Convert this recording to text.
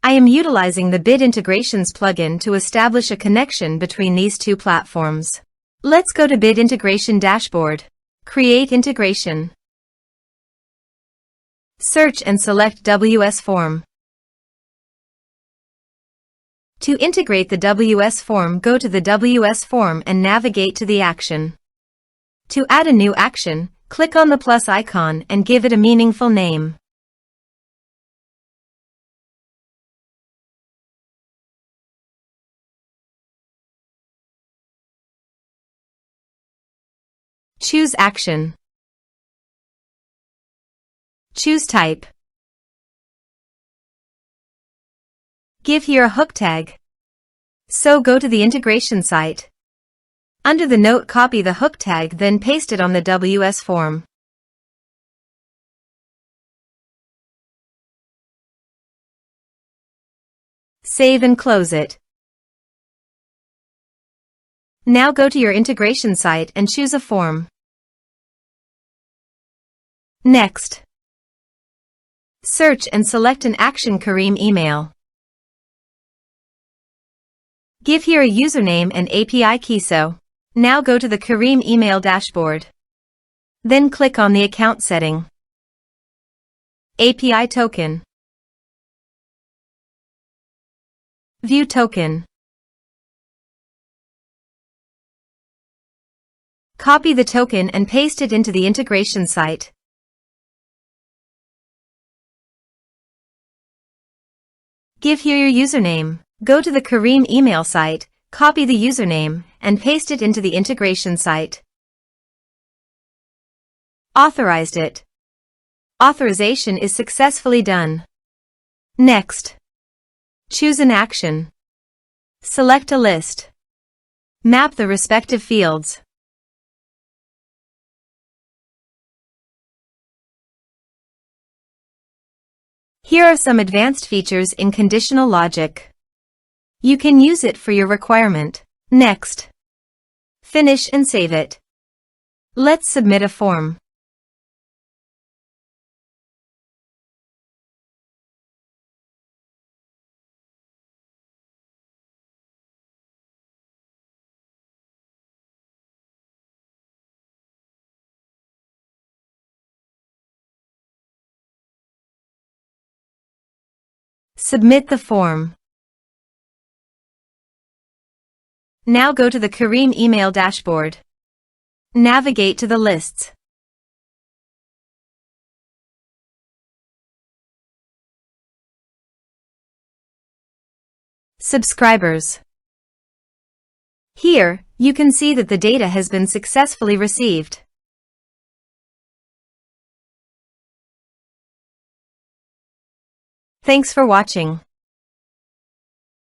I am utilizing the Bid Integrations plugin to establish a connection between these two platforms. Let's go to Bid Integration Dashboard. Create integration. Search and select WS Form. To integrate the WS Form, go to the WS Form and navigate to the action. To add a new action, click on the plus icon and give it a meaningful name. Choose action. Choose type. Give here a hook tag. So go to the integration site. Under the note, copy the hook tag, then paste it on the WS form. Save and close it. Now go to your integration site and choose a form. Next, search and select an action Kirim email. Give here a username and API key. Now go to the Kirim email dashboard. Then click on the account setting. API token. View token. Copy the token and paste it into the integration site. Give here your username. Go to the Kirim email site, copy the username, and paste it into the integration site. Authorized it. Authorization is successfully done. Next, choose an action. Select a list. Map the respective fields. Here are some advanced features in conditional logic. You can use it for your requirement. Next, finish and save it. Let's submit a form. Submit the form. Now go to the Kirim email dashboard. Navigate to the lists. Subscribers. Here, you can see that the data has been successfully received. Thanks for watching.